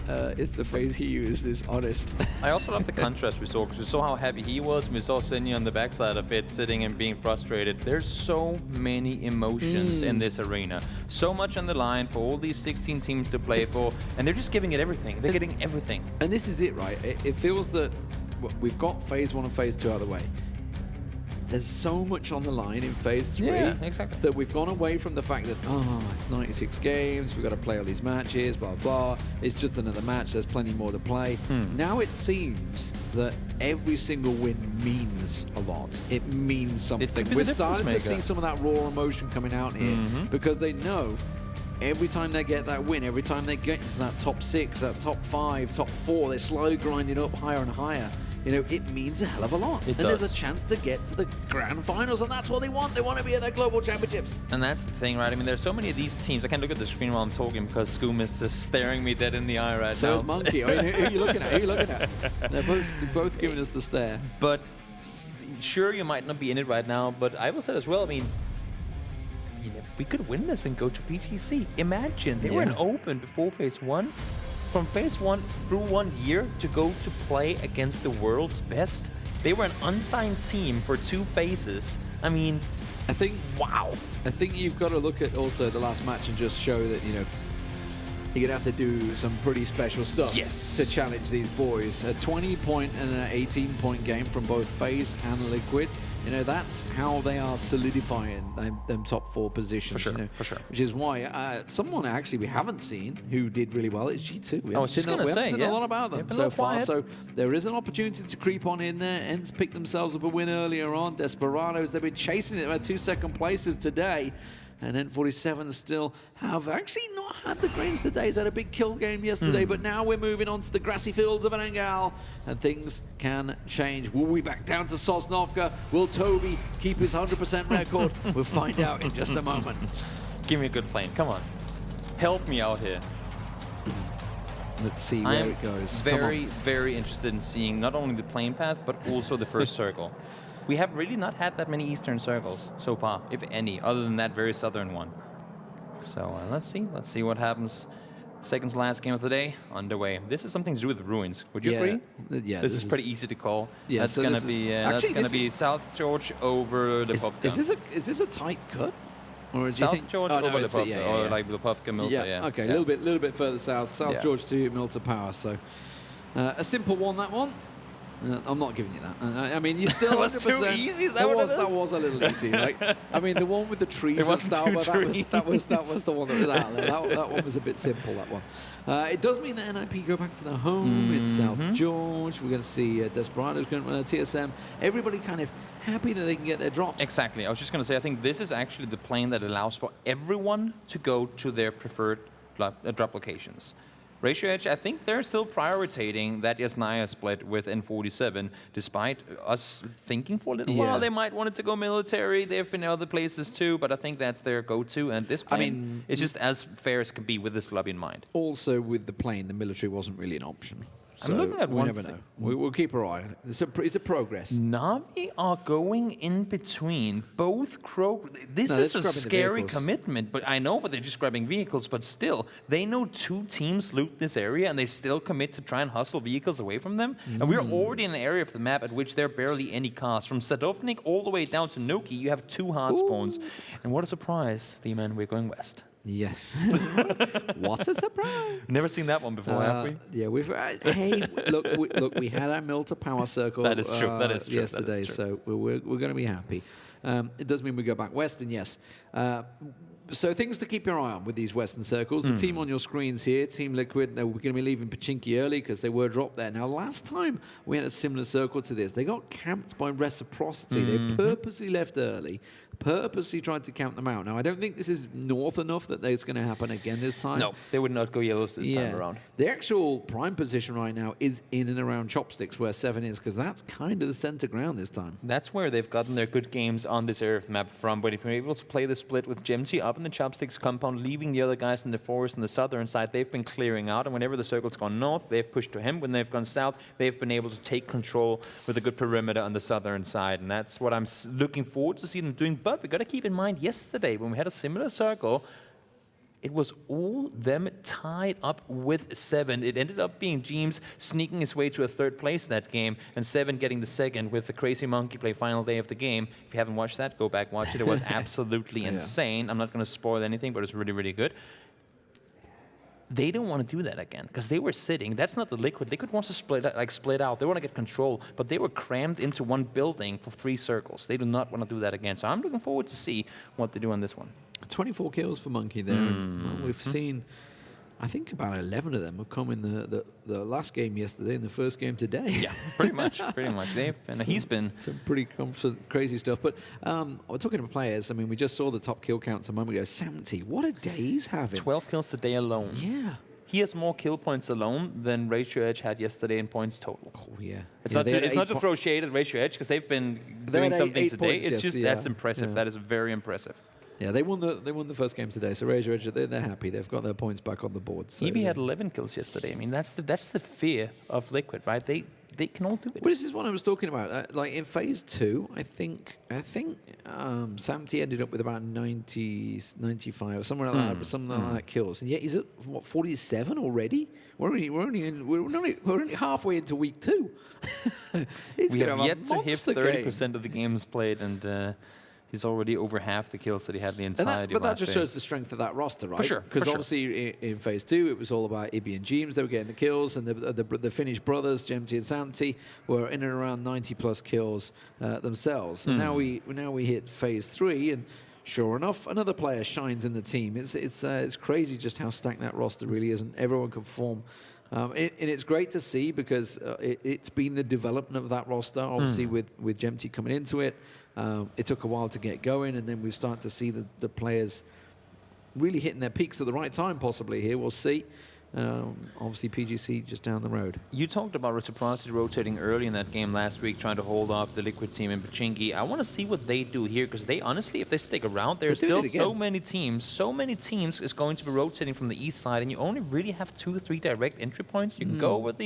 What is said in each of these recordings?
is the phrase he used, is honest. I also love the contrast we saw, because we saw how happy he was, and we saw Sinji on the backside of it, sitting and being frustrated. There's so many emotions in this arena. So much on the line for all these 16 teams to play for, and they're just giving it everything. They're getting everything. And this is it, right? It feels that we've got Phase 1 and Phase 2 out of the way. There's so much on the line in Phase 3 exactly. that we've gone away from the fact that, oh, it's 96 games, we've got to play all these matches, blah, blah. It's just another match, there's plenty more to play. Now it seems that every single win means a lot. It means something. We're starting to see some of that raw emotion coming out here because they know every time they get that win, every time they get into that top 6, that top 5, top 4, they're slowly grinding up higher and higher. You know, it means a hell of a lot. And there's a chance to get to the grand finals, and that's what they want. They want to be at the global championships. And that's the thing, right? I mean, there's so many of these teams. I can't look at the screen while I'm talking because Scoom is just staring me dead in the eye right now. So is Monkey. I mean, who are you looking at? Who are you looking at? They're both giving us the stare. But sure, you might not be in it right now, but I will say as well, I mean, you know, we could win this and go to PGC. Imagine, they were in open before Phase 1. From Phase 1 through 1 year to go to play against the world's best. They were an unsigned team for 2 phases. I mean, I think, wow. I think you've got to look at also the last match and just show that, you know, you're going to have to do some pretty special stuff to challenge these boys. A 20-point and an 18-point game from both FaZe and Liquid. You know, that's how they are solidifying them top 4 positions. For sure, you know, for sure. Which is why someone actually we haven't seen who did really well is G2. We haven't seen a lot about them so far. So there is an opportunity to creep on in there. ENCE picked themselves up a win earlier on. Desperados, they've been chasing it. They had 2 second places today. And then 47 still have actually not had the greatest of days. Had a big kill game yesterday, but now we're moving on to the grassy fields of Erangel, and things can change. Will we back down to Sosnovka? Will Toby keep his 100% record? We'll find out in just a moment. Give me a good plane. Come on. Help me out here. Let's see where it goes. Very interested in seeing not only the plane path, but also the first circle. We have really not had that many eastern circles so far, if any, other than that very southern one. So let's see what happens. Second to last game of the day underway. This is something to do with the ruins. Would you agree? Yeah. This is pretty easy to call. Yeah, that's gonna be South George over the Puffka. Is this a tight cut? Or do you think George over the Puffka, or like the Puffka Milta, Okay, a little bit further south. South George to Milta Power. So a simple one, that one. I'm not giving you that. I mean, you still 100%. That was too easy. Is that what it is? That was a little easy. Like, I mean, the one with the trees and stuff. That was the one that was out there. That one was a bit simple. That one. It does mean that NIP go back to their home in South George. We're going to see Desperados going to TSM. Everybody kind of happy that they can get their drops. Exactly. I was just going to say, I think this is actually the plane that allows for everyone to go to their preferred drop locations. Ratio Edge, I think they're still prioritizing that Yasnaya split with N47, despite us thinking for a little while they might want it to go military. They've been in other places too, but I think that's their go-to. And this plane is just as fair as can be with this lobby in mind. Also, with the plane, the military wasn't really an option. So I'm looking at we never know. We'll keep our eye on it. It's a progress. Na'Vi are going in between both This is a scary commitment, but I know, but they're just grabbing vehicles. But still, they know 2 teams loot this area, and they still commit to try and hustle vehicles away from them. And we're already in an area of the map at which there are barely any cars. From Sadovnik all the way down to NOOKIE, you have 2 hard spawns. And what a surprise, D-Man, we're going west. Yes. What a surprise. Never seen that one before, have we? Yeah, we've... hey, look, we had our Milta Power Circle that is true. That is true. Yesterday, so we're going to be happy. It does mean we go back west, and yes. So things to keep your eye on with these Western circles. The team on your screens here, Team Liquid, they were going to be leaving Pachinki early because they were dropped there. Now, last time we had a similar circle to this, they got camped by Reciprocity. They purposely left early, purposely tried to count them out. Now, I don't think this is north enough that it's going to happen again this time. No, they would not go yellows this time around. The actual prime position right now is in and around Chopsticks, where 7 is, because that's kind of the center ground this time. That's where they've gotten their good games on this area of the map from. But if you're able to play the split with Gemty up in the Chopsticks compound, leaving the other guys in the forest on the southern side, they've been clearing out. And whenever the circle's gone north, they've pushed to him. When they've gone south, they've been able to take control with a good perimeter on the southern side. And that's what I'm looking forward to see them doing. But we've got to keep in mind, yesterday, when we had a similar circle, It was all them tied up with 7. It ended up being Jeems sneaking his way to a 3rd place that game, and 7 getting the 2nd with the crazy monkey play final day of the game. If you haven't watched that, go back, watch it. It was absolutely insane. I'm not going to spoil anything, but it's really, really good. They don't want to do that again because they were sitting. That's not the Liquid. Liquid wants to split out. They want to get control, but they were crammed into one building for 3 circles. They do not want to do that again. So I'm looking forward to see what they do on this one. 24 kills for Monkey there. And we've seen, I think about 11 of them have come in the last game yesterday and the first game today. Yeah, pretty much. He's been some pretty crazy stuff. But we're talking about players. I mean, we just saw the top kill counts a moment ago. SIMSY, what a day he's having. 12 kills today alone. Yeah. He has more kill points alone than RatioEdge had yesterday in points total. Oh, yeah. It's not to throw shade at RatioEdge because they've been doing something today. It's just that's impressive. That is very impressive. Yeah, they won the first game today, so RatioEdge, they're happy. They've got their points back on the board. So, EB had 11 kills yesterday. I mean, that's the fear of Liquid, right? They can all do it. Well, this is what I was talking about. Like in Phase 2, I think SIMSY ended up with about 90, 95 or somewhere like that, something like that kills, and yet he's at what 47 already. We're only halfway into week 2. We have yet to hit 30% of the games played, and he's already over half the kills that he had in the entirety. But that just shows the strength of that roster, right? For sure. Because obviously in Phase 2, it was all about IBI and Jeems. They were getting the kills, and the Finnish brothers, GMT and SIMSY, were in and around 90+ kills themselves. And now we hit Phase 3, and sure enough, another player shines in the team. It's crazy just how stacked that roster really is, and everyone can perform. And it's great to see because it's been the development of that roster, obviously with GMT coming into it. It took a while to get going, and then we've started to see the players really hitting their peaks at the right time, possibly here. We'll see. Obviously, PGC just down the road. You talked about reciprocity rotating early in that game last week, trying to hold off the Liquid team in Pochinki. I want to see what they do here, because they honestly, if they stick around, there's still so many teams is going to be rotating from the east side, and you only really have 2 or 3 direct entry points. You can go with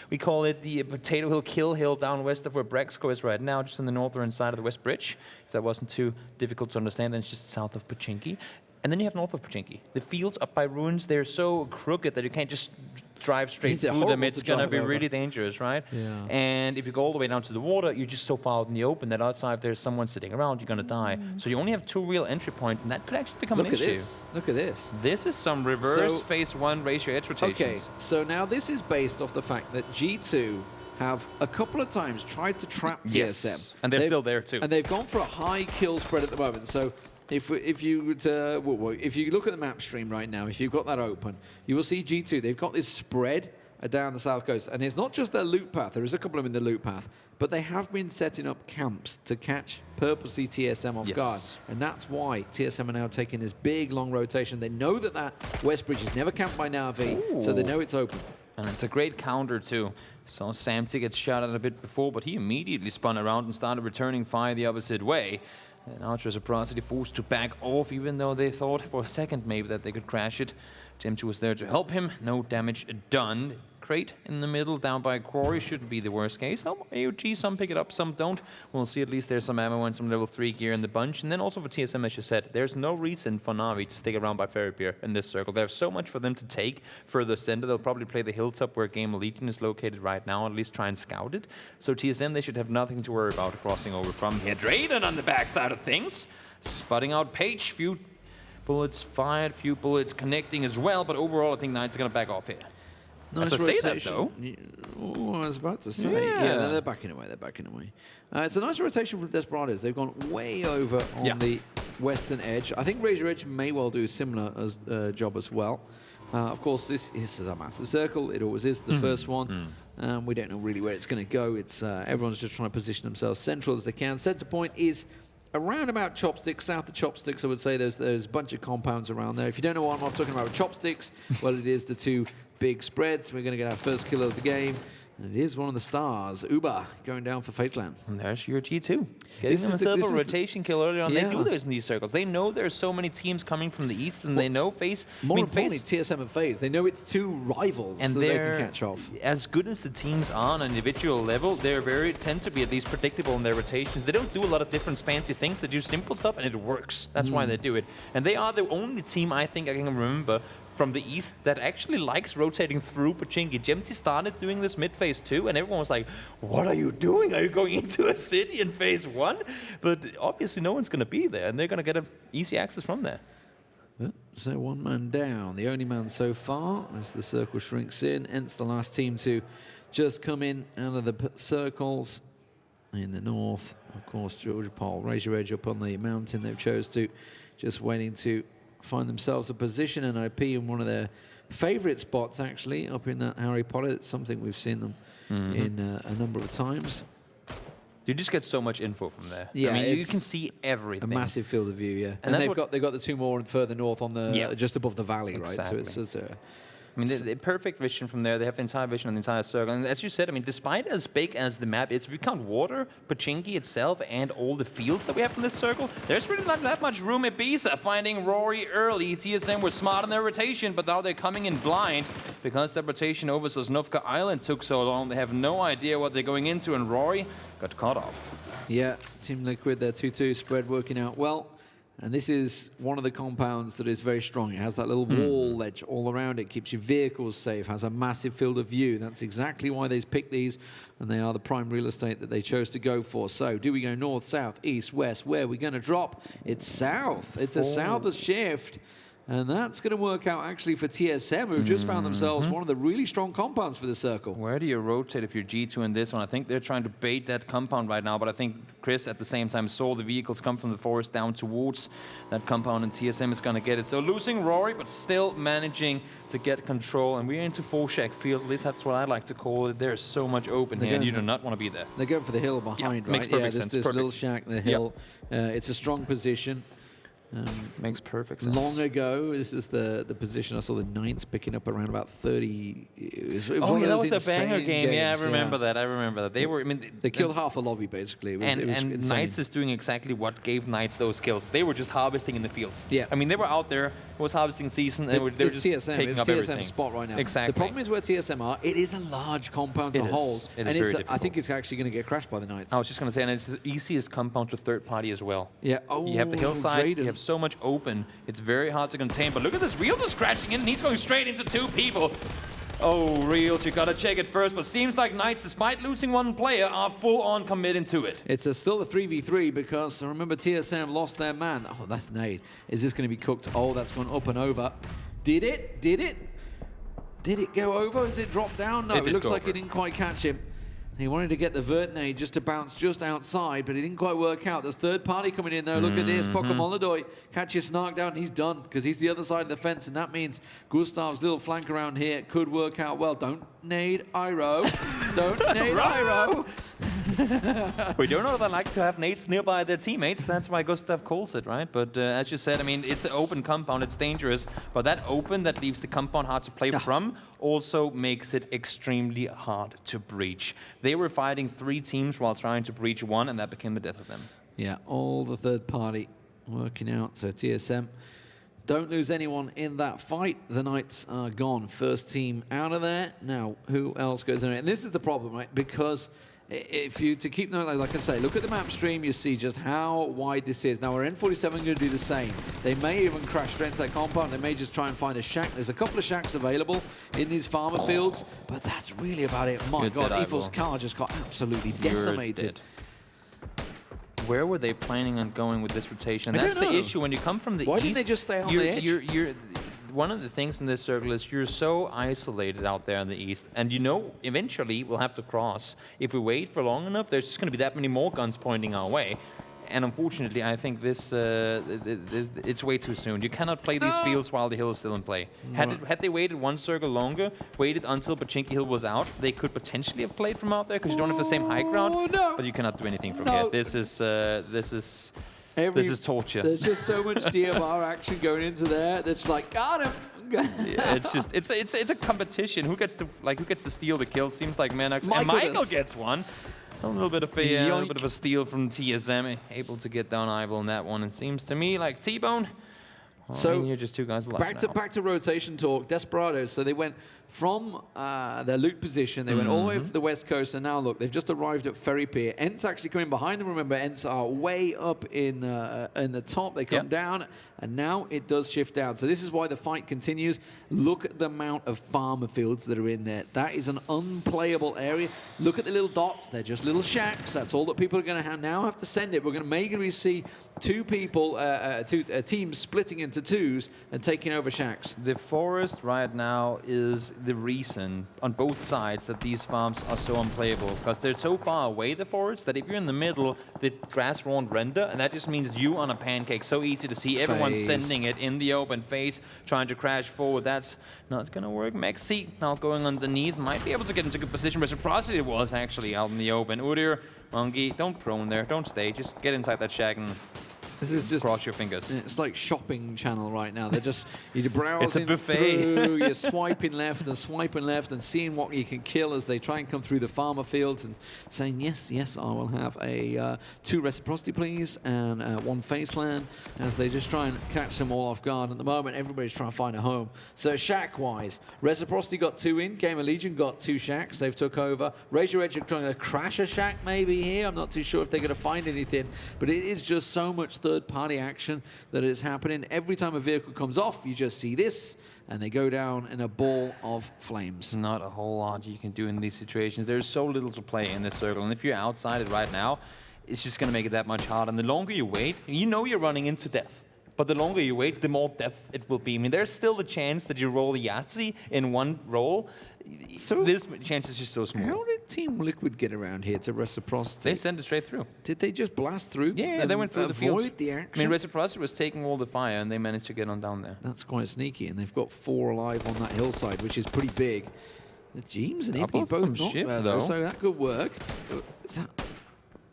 we call it the Potato Hill Kill Hill down west of where Braexco is right now, just on the northern side of the West Bridge. If that wasn't too difficult to understand, then it's just south of Pochinki. And then you have north of Pochinki. The fields up by ruins, they're so crooked that you can't just drive straight through them. It's going to be really dangerous, right? Yeah. And if you go all the way down to the water, you're just so far out in the open that outside if there's someone sitting around, you're going to die. So you only have 2 real entry points, and that could actually become an issue. Look at this. This is some reverse Phase 1 RatioEdge rotations. Okay, so now this is based off the fact that G2 have a couple of times tried to trap TSM. Yes, and they're still there too. And they've gone for a high kill spread at the moment. So if you look at the map stream right now, if you've got that open, you will see G2. They've got this spread down the south coast, and it's not just their loot path. There is a couple of them in the loot path, but they have been setting up camps to catch purposely TSM off guard, and that's why TSM are now taking this big long rotation. They know that West Bridge is never camped by Na'Vi, so they know it's open. And it's a great counter too. So SIMSY gets shot at a bit before, but he immediately spun around and started returning fire the opposite way. And now Reciprocity forced to back off, even though they thought for a second maybe that they could crash it. TMT was there to help him. No damage done. Crate in the middle, down by Quarry, shouldn't be the worst case. Some AOG, some pick it up, some don't. We'll see at least there's some ammo and some level 3 gear in the bunch. And then also for TSM, as you said, there's no reason for Na'Vi to stick around by Ferry Pier in this circle. There's so much for them to take further center. They'll probably play the hilltop where GamerLegion is located right now, at least try and scout it. So TSM, they should have nothing to worry about crossing over from here. Drayden on the backside of things, sputting out Page. Few bullets fired, few bullets connecting as well, but overall I think Knights are going to back off here. Nice As I say that, though. Oh, I was about to say. Yeah, they're backing away. It's a nice rotation from Desperados. They've gone way over on the western edge. I think RatioEdge may well do a similar job as well. Of course, this is a massive circle. It always is the first one. We don't know really where it's going to go. It's everyone's just trying to position themselves central as they can. Center point is around about Chopsticks, south of Chopsticks. I would say there's a bunch of compounds around there. If you don't know what I'm talking about with Chopsticks, well, it is the 2 big spreads. We're going to get our first kill of the game. And it is one of the stars, ubah, going down for FaZe Clan. And there's your G2. Getting themselves a rotation kill earlier on. They do this in these circles. They know there's so many teams coming from the east, and they know FaZe... More importantly, TSM and FaZe, they know it's two rivals, and so they can catch off. As good as the teams are on an individual level, they tend to be at least predictable in their rotations. They don't do a lot of different fancy things. They do simple stuff, and it works. That's why they do it. And they are the only team I think I can remember from the east that actually likes rotating through Pochinki. Gemty started doing this mid-phase too, and everyone was like, what are you doing? Are you going into a city in phase 1? But obviously no one's going to be there, and they're going to get an easy access from there. So one man down, the only man so far as the circle shrinks in. ENCE, the last team to just come in out of the circles. In the north, of course, Georgia Paul, raise your edge up on the mountain. They've chose to, just waiting to find themselves a position and IP in one of their favorite spots, actually, up in that Harry Potter. It's something we've seen them in a number of times. You just get so much info from there. Yeah, I mean, you can see everything. A massive field of view, yeah. And they've got the two more further north on the just above the valley, exactly. right? So it's I mean, the perfect vision from there. They have the entire vision on the entire circle. And as you said, I mean, despite as big as the map is, if you count water, Pochinki itself, and all the fields that we have from this circle, there's really not that much room. Ibiza finding Rory early. TSM were smart in their rotation, but now they're coming in blind because their rotation over Sosnovka Island took so long. They have no idea what they're going into, and Rory got caught off. Yeah, Team Liquid, their 2-2 spread working out well. And this is one of the compounds that is very strong. It has that little wall ledge all around it, keeps your vehicles safe, has a massive field of view. That's exactly why they've picked these, and they are the prime real estate that they chose to go for. So, do we go north, south, east, west? Where are we going to drop? It's south. It's a south shift. And that's going to work out actually for TSM, who've just found themselves one of the really strong compounds for the circle. Where do you rotate if you're G2 in this one? I think they're trying to bait that compound right now, but I think CrowCrowd at the same time saw the vehicles come from the forest down towards that compound, and TSM is going to get it. So losing Rory, but still managing to get control. And we're into full shack field. At least that's what I like to call it. There's so much open here, and you do not want to be there. They're going for the hill behind, right? Makes perfect sense. This little shack, the hill. It's a strong position. Makes perfect sense. Long ago, this is the position I saw the Knights picking up around about 30. That was the banger game. Yeah, I remember that. I remember that. They were. I mean, they killed half the lobby basically. It was and Knights is doing exactly what gave Knights those kills. They were just harvesting in the fields. Yeah. I mean, they were out there. It was harvesting season. And they were just TSM. picking up everything. TSM's spot right now. Exactly. The problem is where TSM are. It is a large compound to hold, and I think it's actually going to get crashed by the Knights. I was just going to say, and it's the easiest compound to third party as well. Yeah. You have the hillside. You have so much open. It's very hard to contain, but look at this. Reels is crashing in, and he's going straight into two people. Oh, Reels, you gotta check it first, but seems like Knights, despite losing one player, are full-on committing to it. It's still a 3v3 because, remember, TSM lost their man. Oh, that's Nade. Is this going to be cooked? Oh, that's gone up and over. Did it? Did it? Did it go over? Is it dropped down? No, it looks like it didn't quite catch him. He wanted to get the vert nade just to bounce just outside, but it didn't quite work out. There's third party coming in though. Look at this. Pokémon catches Snark down. He's done because he's the other side of the fence, and that means Gustav's little flank around here could work out well. Don't nade Iroh. Don't nade Iroh. We don't know they like to have nades nearby their teammates. That's why Gustav calls it, right? But as you said, I mean, it's an open compound. It's dangerous. But that open that leaves the compound hard to play from also makes it extremely hard to breach. They were fighting 3 teams while trying to breach 1, and that became the death of them. Yeah, all the third party working out. So TSM don't lose anyone in that fight. The Knights are gone. First team out of there. Now, who else goes in? And this is the problem, right? Because if you, to keep note, like I say, look at the map stream, you see just how wide this is. Now, our N47 going to do the same. They may even crash straight into that compound. They may just try and find a shack. There's a couple of shacks available in these farmer fields, but that's really about it. My God, Evil's car just got absolutely decimated. Where were they planning on going with this rotation? That's the issue when you come from the east. Why didn't they just stay on the edge? One of the things in this circle is you're so isolated out there in the east, and you know eventually we'll have to cross. If we wait for long enough, there's just going to be that many more guns pointing our way. And unfortunately, I think this it's way too soon. You cannot play these fields while the hill is still in play. Had they waited one circle longer, waited until Pochinki Hill was out, they could potentially have played from out there because you don't have the same high ground. But you cannot do anything from here. This is torture. There's just so much DMR action going into there. That's like, got him, Yeah, it's just it's a competition. Who gets to steal the kills? Seems like mxey and Michael gets one. A little bit of a steal from TSM, able to get down Eyeball in that one. It seems to me like T-Bone. Well, so you're just 2 guys left. Back to rotation talk. Desperados. So they went from their loot position. They went all the way up to the west coast, and now look, they've just arrived at Ferry Pier. ENCE actually coming behind them. Remember, ENCE are way up in the top. They come down, and now it does shift down. So this is why the fight continues. Look at the amount of farmer fields that are in there. That is an unplayable area. Look at the little dots. They're just little shacks. That's all that people are going to now have to send it. We're going to maybe see 2 people, two teams splitting into 2s and taking over shacks. The forest right now is the reason on both sides that these farms are so unplayable, because they're so far away, the forest, that if you're in the middle, the grass won't render, and that just means you on a pancake. So easy to see everyone sending it in the open. FaZe trying to crash forward. That's not going to work. mxey now going underneath, might be able to get into good position. Reciprocity was actually out in the open. Udyr, Monkey, don't prone there, don't stay, just get inside that shack and this is just cross your fingers. It's like shopping channel right now. They're just you're browsing it's a buffet. through, you're swiping left and seeing what you can kill as they try and come through the farmer fields and saying yes, I will have a 2 reciprocity please and 1 FaZe Clan, as they just try and catch them all off guard. At the moment, everybody's trying to find a home. So shack-wise, reciprocity got 2 in. GamerLegion got 2 shacks. They've took over. Razor Edge are trying to crash a shack maybe here. I'm not too sure if they're going to find anything, but it is just so much third-party action that is happening. Every time a vehicle comes off, you just see this, and they go down in a ball of flames. Not a whole lot you can do in these situations. There's so little to play in this circle, and if you're outside it right now, it's just going to make it that much harder. And the longer you wait, you know you're running into death. But the longer you wait, the more death it will be. I mean, there's still the chance that you roll the Aitzy in 1 roll. So this chance is just so small. How did Team Liquid get around here to reciprocity? They sent it straight through. Did they just blast through? Yeah, they went through the fields. Avoid the action? I mean, reciprocity was taking all the fire, and they managed to get on down there. That's quite sneaky, and they've got 4 alive on that hillside, which is pretty big. The Jeems and Ippy both not there, though, so that could work.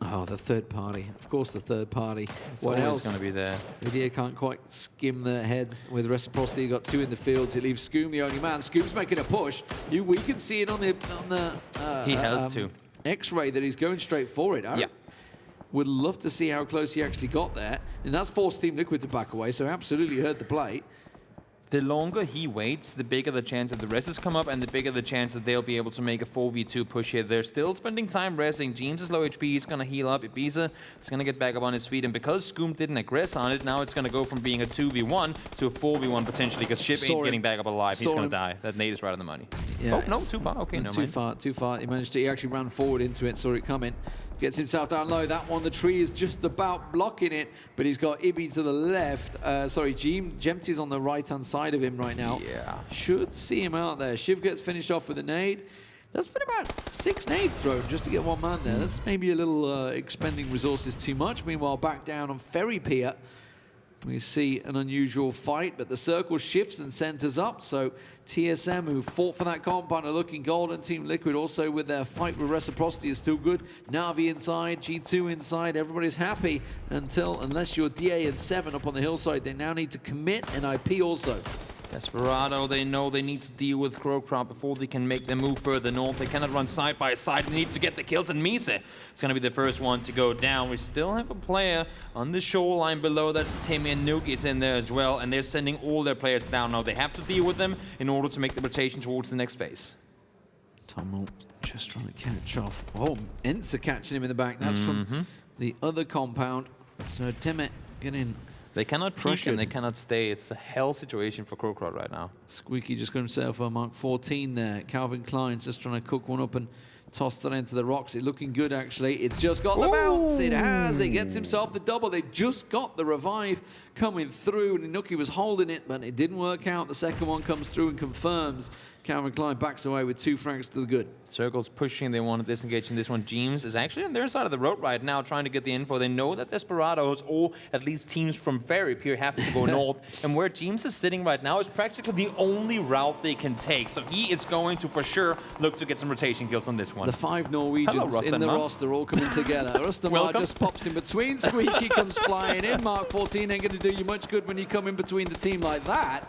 Oh, the third party. Of course, the third party. What else? Going to be there. Idea can't quite skim their heads with reciprocity. You've got 2 in the field. It leaves Scoom the only man. Scoom's making a push. We can see it on the he has 2. X-ray that he's going straight for it. Yeah. Would love to see how close he actually got there. And that's forced Team Liquid to back away, so absolutely heard the play. The longer he waits, the bigger the chance that the reses come up, and the bigger the chance that they'll be able to make a 4v2 push here. They're still spending time resing. James is low HP, he's going to heal up. Ibiza is going to get back up on his feet, and because Scoom didn't aggress on it, now it's going to go from being a 2v1 to a 4v1 potentially, because Ship ain't getting back up alive. He's going to die. That nade is right on the money. Yeah, oh, no, too far. Okay, no mind. Too far. He actually ran forward into it, saw it coming. Gets himself down low. That one, the tree is just about blocking it, but he's got Ibby to the left. Jemty's on the right-hand side of him right now. Yeah. Should see him out there. Shiv gets finished off with a nade. That's been about 6 nades thrown just to get 1 man there. That's maybe a little expending resources too much. Meanwhile, back down on Ferry Pier, we see an unusual fight, but the circle shifts and centers up. So TSM, who fought for that compound, are looking golden. Team Liquid also with their fight with reciprocity is still good. Na'Vi inside, G2 inside. Everybody's happy unless you're DA and 7 up on the hillside. They now need to commit, and IP also. Desperado, they know they need to deal with CrowCrowd before they can make them move further north. They cannot run side by side. They need to get the kills, and mxey is going to be the first one to go down. We still have a player on the shoreline below. That's Timmy, and NOOKIE is in there as well, and they're sending all their players down now. They have to deal with them in order to make the rotation towards the next phase. TomiL just trying to catch off. Oh, ENCE catching him in the back. That's from the other compound. So Timmy, get in. They cannot push and they cannot stay. It's a hell situation for CrowCrowd right now. SKUIJKE just got himself a Mark 14 there. Calvin Klein's just trying to cook one up and toss that into the rocks. It's looking good, actually. It's just got the bounce. It has. It gets himself the double. They just got the revive coming through, and NOOKIE was holding it, but it didn't work out. The second one comes through and confirms. Calvin Klein backs away with 2 frags to the good. Circle's pushing. They want to disengage in this one. James is actually on their side of the road right now trying to get the info. They know that Desperados, or at least teams from Ferry Pier, have to go north. And where James is sitting right now is practically the only route they can take. So he is going to, for sure, look to get some rotation kills on this one. The 5 Norwegians in the roster all coming together. Rustanmar just pops in between. SKUIJKE comes flying in. Mark 14 ain't going to do you much good when you come in between the team like that.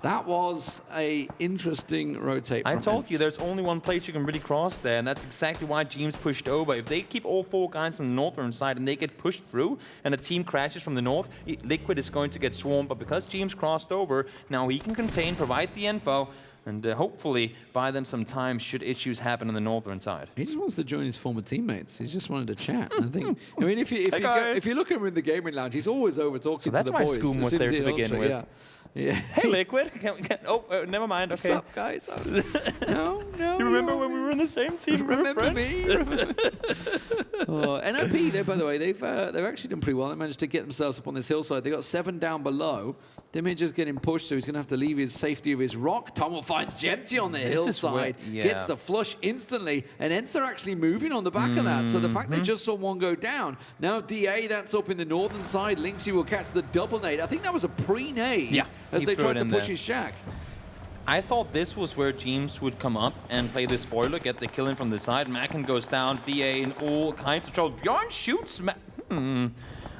That was a interesting rotate. I told you there's only one place you can really cross there, and that's exactly why Teams pushed over. If they keep all 4 guys on the northern side and they get pushed through, and a team crashes from the north, Liquid is going to get swarmed. But because Teams crossed over, now he can contain, provide the info, and hopefully buy them some time should issues happen on the northern side. He just wants to join his former teammates. He just wanted to chat. I think. I mean, if you look at him in the gaming lounge, he's always over talking to the boys. That's why SKUIJKE was there to begin with. Yeah. Yeah. Hey, Liquid. Never mind. Okay. What's up, guys? No. You remember when we were in the same team? Remember me? NOP, by the way, they've actually done pretty well. They managed to get themselves up on this hillside. They got 7 down below. Dimitri's getting pushed, so he's going to have to leave his safety of his rock. TomiL finds Jempty on the hillside, gets the flush instantly, and ENCE are actually moving on the back of that. So the fact they just saw one go down, now DA, that's up in the northern side. lynxzey will catch the double nade. I think that was a pre-nade as they tried to push his shack. I thought this was where James would come up and play the spoiler, get the kill in from the side. Macken goes down, DA in all kinds of trouble. Bjorn shoots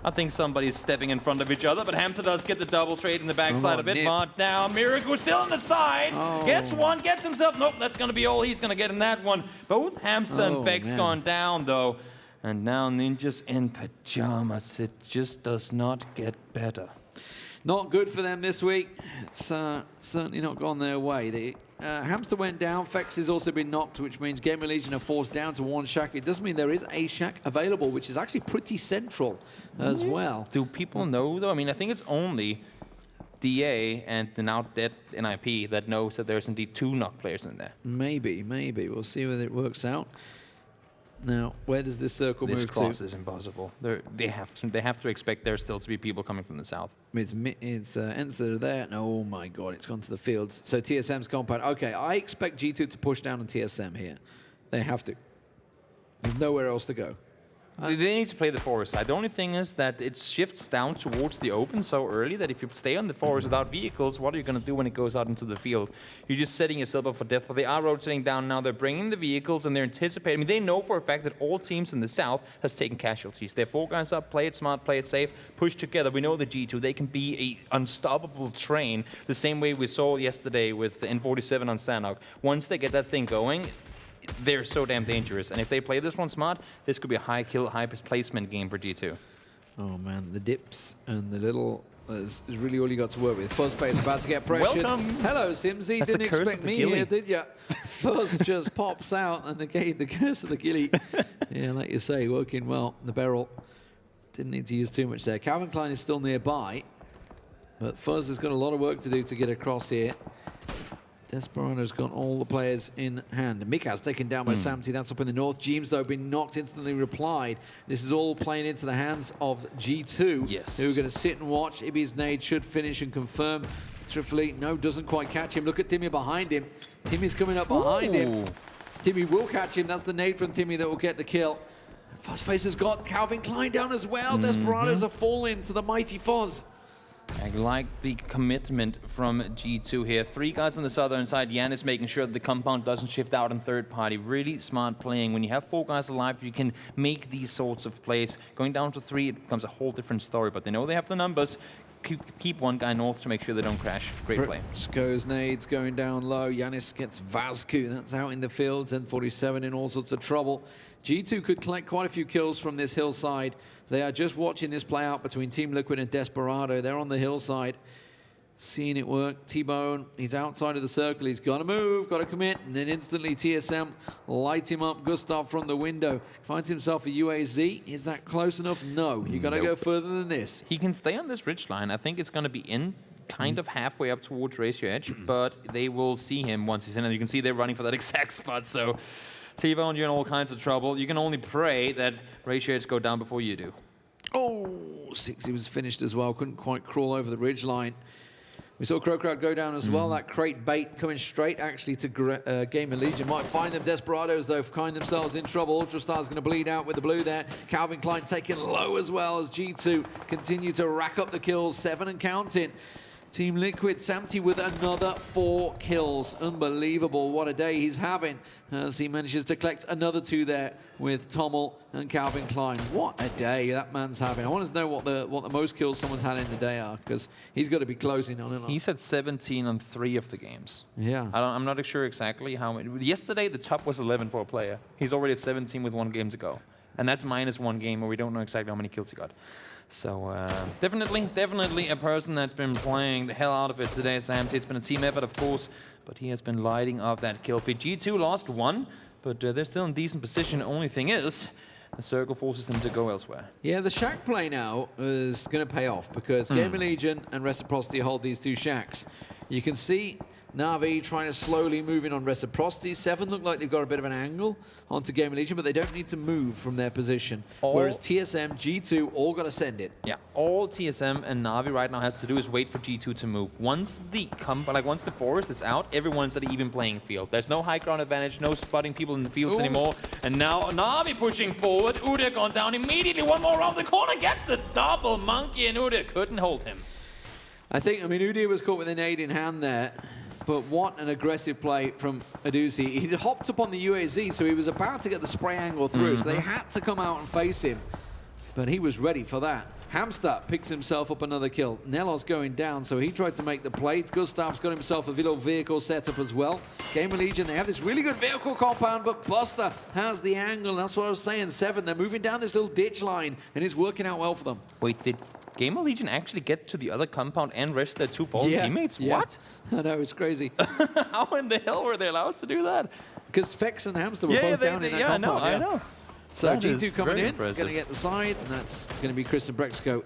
I think somebody's stepping in front of each other, but Hamster does get the double trade in the backside of it. Marked down. Miracle still on the side. Gets one, gets himself. Nope, that's going to be all he's going to get in that one. Both Hamster and Vex gone down, though. And now Ninja's in pajamas. It just does not get better. Not good for them this week. It's certainly not gone their way. The Hamster went down. Vex has also been knocked, which means GamerLegion are forced down to 1 shack. It does mean there is a shack available, which is actually pretty central as well. Do people know, though? I mean, I think it's only DA and the now dead NIP that knows that there's indeed 2 knock players in there. Maybe. We'll see whether it works out. Now, where does this circle move to? This cross is impossible. They have to expect there still to be people coming from the south. It's ENCE that are there. And oh my god, it's gone to the fields. So TSM's compound. Okay, I expect G2 to push down on TSM here. They have to. There's nowhere else to go. They need to play the forest side. The only thing is that it shifts down towards the open so early that if you stay on the forest without vehicles, what are you going to do when it goes out into the field? You're just setting yourself up for death. But they are rotating down now. They're bringing the vehicles and they're anticipating. I mean, they know for a fact that all teams in the south has taken casualties. They're 4 guys up, play it smart, play it safe, push together. We know the G2, they can be an unstoppable train, the same way we saw yesterday with the N47 on Sanhok. Once they get that thing going, they're so damn dangerous. And if they play this one smart, this could be a high kill, high placement game for G2. Oh man, the dips and the little is really all you got to work with. Fuzzface about to get pressured. Welcome. Hello, SIMSY. Didn't expect me here, did ya? Fuzz just pops out and the curse of the ghillie. Yeah, like you say, working well. The barrel didn't need to use too much there. Calvin Klein is still nearby, but Fuzz has got a lot of work to do to get across here. DESPERADO's got all the players in hand. miikaz taken down by SIMSY. That's up in the north. James, though, been knocked, instantly replied. This is all playing into the hands of G2. Yes. Who are going to sit and watch. Ibby's nade should finish and confirm. TRYFFELI, no, doesn't quite catch him. Look at Timmy behind him. Timmy's coming up behind him. Timmy will catch him. That's the nade from Timmy that will get the kill. Fuzzface has got Calvin Klein down as well. DESPERADO's are falling to the mighty Fuzz. I like the commitment from G2 here. 3 guys on the southern side. Yannis making sure that the compound doesn't shift out in third party. Really smart playing. When you have 4 guys alive, you can make these sorts of plays. Going down to 3, it becomes a whole different story. But they know they have the numbers. Keep 1 guy north to make sure they don't crash. Great play. Braexco's nades going down low. Yannis gets Vazku. That's out in the fields. N47 in all sorts of trouble. G2 could collect quite a few kills from this hillside. They are just watching this play out between Team Liquid and DESPERADO. They're on the hillside, seeing it work. T-Bone, he's outside of the circle. He's got to move, got to commit, and then instantly TSM light him up. Gustav from the window finds himself a UAZ. Is that close enough? No. You got to go further than this. He can stay on this ridge line. I think it's going to be in kind of halfway up towards Ratio Edge, but they will see him once he's in, and you can see they're running for that exact spot. So T-Bone, you're in all kinds of trouble. You can only pray that ratios go down before you do. Oh, 6, he was finished as well. Couldn't quite crawl over the ridge line. We saw CrowCrowd go down as well. That crate bait coming straight actually to GamerLegion. Might find them. DESPERADOs, though, find themselves in trouble. UltraStar's going to bleed out with the blue there. Calvin Klein taken low as well as G2 continue to rack up the kills. 7 and counting. Team Liquid, SIMSY with another 4 kills. Unbelievable, what a day he's having as he manages to collect another 2 there with TomiL and Calvin Klein. What a day that man's having. I want to know what the most kills someone's had in a day are, because he's got to be closing on it. He's had 17 on 3 of the games. Yeah. I'm not sure exactly how many. Yesterday, the top was 11 for a player. He's already at 17 with 1 game to go. And that's minus 1 game where we don't know exactly how many kills he got. So definitely a person that's been playing the hell out of it today, SIMSY. It's been a team effort, of course, but he has been lighting up that kill feed. G2 lost 1, but they're still in decent position. The only thing is, the circle forces them to go elsewhere. Yeah, the shack play now is going to pay off because GamerLegion and Reciprocity hold these 2 shacks. You can see Na'Vi trying to slowly move in on Reciprocity. 7 look like they've got a bit of an angle onto GamerLegion, but they don't need to move from their position. Whereas TSM, G2, all got to send it. Yeah, all TSM and Na'Vi right now has to do is wait for G2 to move. Once the forest is out, everyone's at an even playing field. There's no high ground advantage, no spotting people in the fields anymore. And now Na'Vi pushing forward. ubah gone down immediately. 1 more around the corner, gets the double monkey, and ubah couldn't hold him. I mean, ubah was caught with an aid in hand there. But what an aggressive play from Aitzy. He'd hopped up on the UAZ, so he was about to get the spray angle through, so they had to come out and face him. But he was ready for that. Hamster picks himself up another kill. NELLOZ going down, so he tried to make the play. Gustav's got himself a little vehicle setup as well. GamerLegion, they have this really good vehicle compound, but Buster has the angle, and that's what I was saying. 7, they're moving down this little ditch line, and it's working out well for them. Wait, did GamerLegion actually get to the other compound and rest their 2 fallen teammates? Yeah. What? I know, it's crazy. How in the hell were they allowed to do that? Because Fex and Hamster were both down in that compound. I know. So that G2 coming in, impressive. going to get the side, and that's going to be Chris and Braexco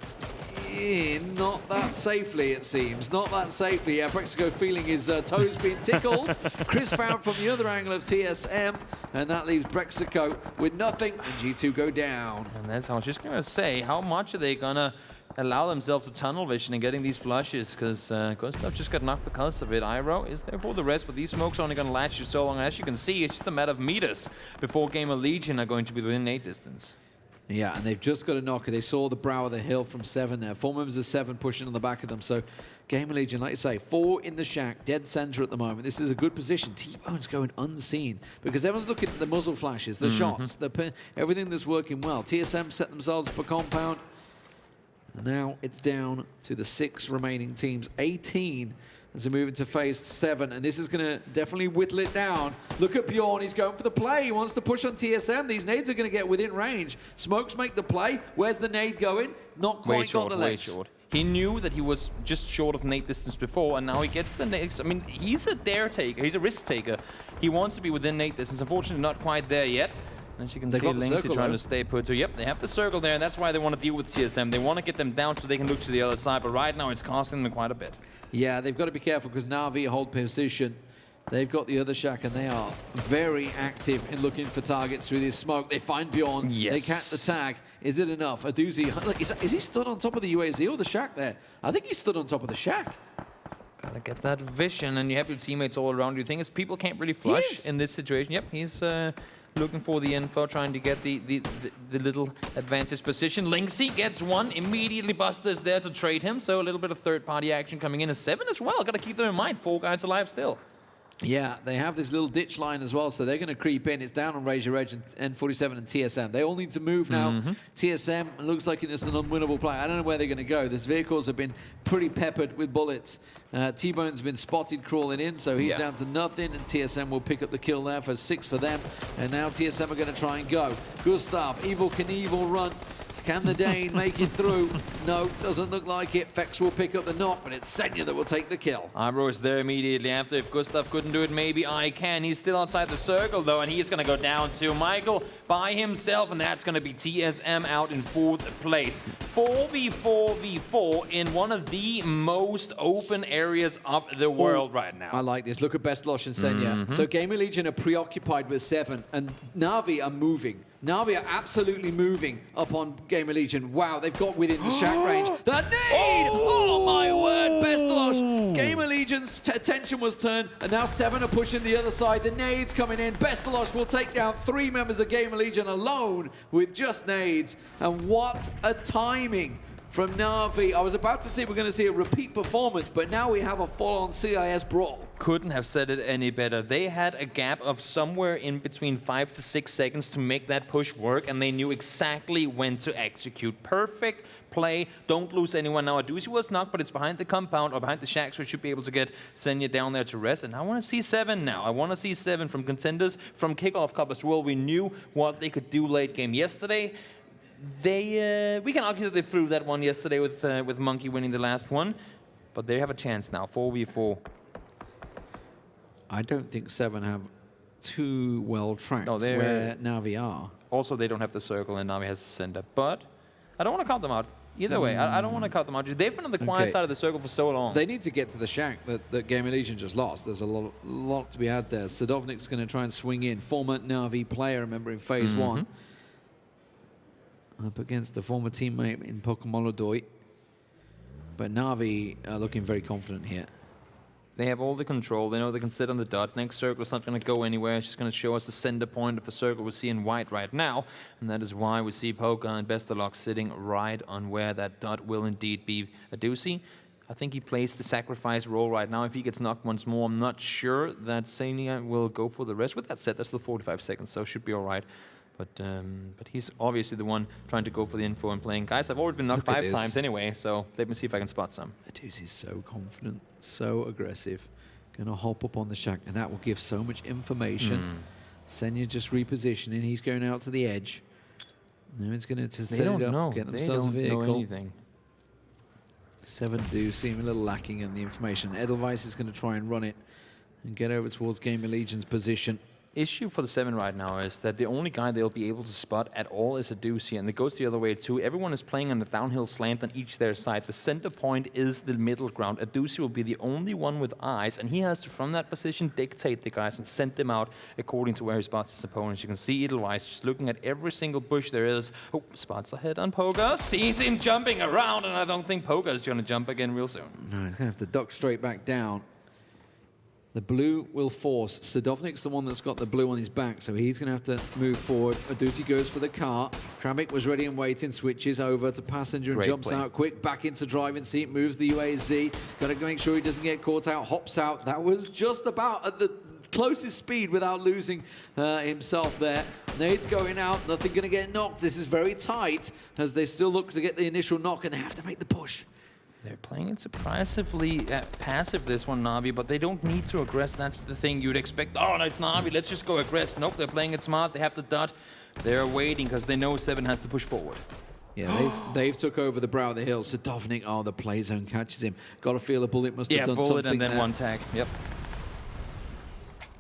in. Not that safely, it seems. Not that safely. Yeah, Braexco feeling his toes being tickled. Chris found from the other angle of TSM, and that leaves Braexco with nothing, and G2 go down. And that's how I was just going to say, how much are they going to allow themselves to tunnel vision and getting these flushes, because Gustav just got knocked because of it. Iroh is there for the rest, but these smokes are only going to last you so long. As you can see, it's just a matter of meters before GamerLegion are going to be within 8 distance. Yeah, and they've just got a knocker. They saw the brow of the hill from 7 there. 4 members of 7 pushing on the back of them. So GamerLegion, like you say, 4 in the shack, dead center at the moment. This is a good position. T-Bone's going unseen because everyone's looking at the muzzle flashes, the shots, everything that's working well. TSM set themselves up a compound. Now it's down to the 6 remaining teams, 18 as they move into phase 7, and this is going to definitely whittle it down. Look at Bjorn, he's going for the play. He wants to push on TSM. These nades are going to get within range. Smokes make the play. Where's the nade going? Not quite got the legs. Way short. He knew that he was just short of nade distance before, and now he gets the nades. I mean, he's a dare taker. He's a risk taker. He wants to be within nade distance. Unfortunately, not quite there yet. As you can see, Lynxy trying to stay put. So, yep, they have the circle there, and that's why they want to deal with TSM. They want to get them down so they can look to the other side, but right now it's costing them quite a bit. Yeah, they've got to be careful because Na'Vi hold position. They've got the other shack, and they are very active in looking for targets through this smoke. They find Bjorn. Yes. They catch the tag. Is it enough? Aitzy, look, is he stood on top of the UAZ or the shack there? I think he stood on top of the shack. Gotta get that vision, and you have your teammates all around you. The thing is, people can't really flush in this situation. Yep, he's looking for the info, trying to get the little advantage position. Lynxy gets one, immediately Buster's there to trade him, so a little bit of third-party action coming in. A 7 as well, gotta keep them in mind. 4 guys alive still. Yeah, they have this little ditch line as well, so they're going to creep in. It's down on Razor Edge and N47 and TSM. They all need to move now. TSM looks like it's an unwinnable play. I don't know where they're going to go. These vehicles have been pretty peppered with bullets. T-Bone's been spotted crawling in, so he's down to nothing, and TSM will pick up the kill there for 6 for them. And now TSM are going to try and go. Gustav, Evil Knievel run. Can the Dane make it through? No, doesn't look like it. Fex will pick up the knock, but it's Senya that will take the kill. Ibro is there immediately after. If Gustav couldn't do it, maybe I can. He's still outside the circle, though, and he's going to go down to Michael by himself, and that's going to be TSM out in 4th place. 4v4v4 in one of the most open areas of the world right now. I like this. Look at BeautflDeath and Senya. So GamerLegion are preoccupied with 7, and Na'Vi are moving. Na'Vi are absolutely moving up on GamerLegion. Wow, they've got within the shack range. The nade! Oh my word, BeautflDeath. GamerLegion's attention was turned, and now 7 are pushing the other side. The nades coming in. BeautflDeath will take down 3 members of GamerLegion alone with just nades. And what a timing from Na'Vi. I was about to say we're going to see a repeat performance, but now we have a full-on CIS brawl. Couldn't have said it any better. They had a gap of somewhere in between 5 to 6 seconds to make that push work, and they knew exactly when to execute. Perfect play. Don't lose anyone now. Aitzy was knocked, but it's behind the compound or behind the shack, so we should be able to get Senya down there to rest. And I want to see 7 now. I want to see 7 from contenders, from kickoff cup as well. We knew what they could do late game yesterday. We can argue that they threw that one yesterday with Monkey winning the last one, but they have a chance now. 4v4. I don't think 7 have too well tracked where Na'Vi are. Also, they don't have the circle, and Na'Vi has the center. But I don't want to count them out. Either way, I don't want to count them out. They've been on the quiet side of the circle for so long. They need to get to the shack that GamerLegion just lost. There's a lot to be had there. Sadovnik's going to try and swing in. Former Na'Vi player, remember, in Phase 1. Up against a former teammate in PokeMolodoy. But Na'Vi are looking very confident here. They have all the control. They know they can sit on the dot. Next circle is not going to go anywhere. It's just going to show us the center point of the circle we see in white right now. And that is why we see Poker and Bestalog sitting right on where that dot will indeed be Aitzy. I think he plays the sacrifice role right now. If he gets knocked once more, I'm not sure that Senya will go for the rest. With that said, that's still 45 seconds, so should be all right. But he's obviously the one trying to go for the info and playing. Guys, I've already been knocked 5 times anyway, so let me see if I can spot some. Aitzy's so confident, so aggressive. Going to hop up on the shack, and that will give so much information. Senya just repositioning. He's going out to the edge. Now he's going to set it up, get themselves a vehicle. Know anything. 7 do seem a little lacking in the information. Edelweiss is going to try and run it and get over towards GamerLegion's position. Issue for the 7 right now is that the only guy they'll be able to spot at all is Aitzy, and it goes the other way too. Everyone is playing on the downhill slant on each their side. The center point is the middle ground. Aitzy will be the only one with eyes, and he has to, from that position, dictate the guys and send them out according to where he spots his opponents. You can see Edelweiss just looking at every single bush there is. Oh, spots ahead on Poga. Sees him jumping around, and I don't think Poga is going to jump again real soon. No, he's going to have to duck straight back down. The blue will force. Sadovnik's the one that's got the blue on his back, so he's going to have to move forward. Aitzy goes for the car. Kramik was ready and waiting, switches over to passenger and jumps out quick, back into driving seat, moves the UAZ. Got to make sure he doesn't get caught out, hops out. That was just about at the closest speed without losing himself there. Nade's going out, nothing going to get knocked. This is very tight as they still look to get the initial knock, and they have to make the push. They're playing it surprisingly passive, this one, Na'Vi, but they don't need to aggress. That's the thing you'd expect. Oh, no, it's Na'Vi. Let's just go aggress. Nope, they're playing it smart. They have the dot. They're waiting because they know 7 has to push forward. Yeah, they've took over the brow of the hill. Sadovnik, the play zone catches him. Got to feel a bullet must have done something. Yeah, bullet and then one tag. Yep.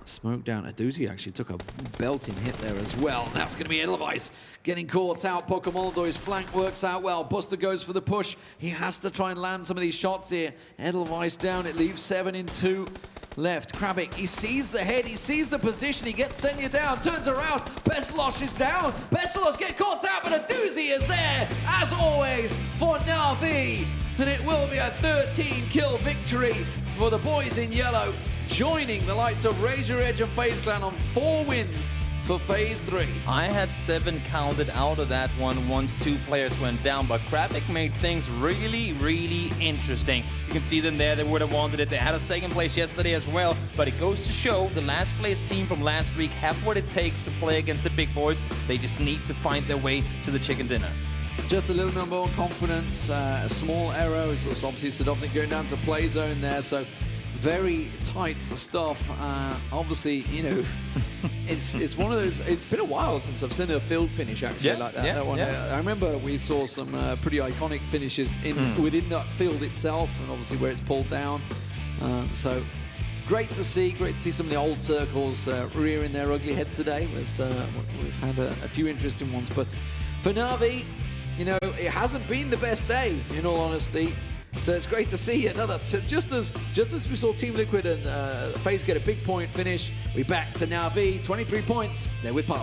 Smoke down. Aitzy actually took a belting hit there as well. That's going to be Edelweiss getting caught out. PokeMolodoy's flank works out well. Buster goes for the push. He has to try and land some of these shots here. Edelweiss down. It leaves 7 in 2 left. Kramik, he sees the head. He sees the position. He gets Senya down. Turns around. Bestalog is down. Bestalog get caught out, but Aitzy is there, as always, for Na'Vi. And it will be a 13-kill victory for the boys in yellow, joining the likes of Razor Edge and FaZe Clan on 4 wins for Phase 3. I had 7 counted out of that one once 2 players went down, but Kravik made things really, really interesting. You can see them there. They would have wanted it. They had a 2nd place yesterday as well, but it goes to show the last place team from last week have what it takes to play against the big boys. They just need to find their way to the chicken dinner. Just a little bit more confidence, a small error. It's obviously Sadovnik going down to play zone there, so very tight stuff. Obviously, you know, it's one of those. It's been a while since I've seen a field finish actually like that. I remember we saw some pretty iconic finishes within that field itself, and obviously where it's pulled down. So great to see some of the old circles rearing their ugly head today. We've had a few interesting ones, but for Na'Vi, you know, it hasn't been the best day, in all honesty. So it's great to see another. Just as we saw Team Liquid and FaZe get a big point finish, we back to Na'Vi, 23 points. They're with Parla.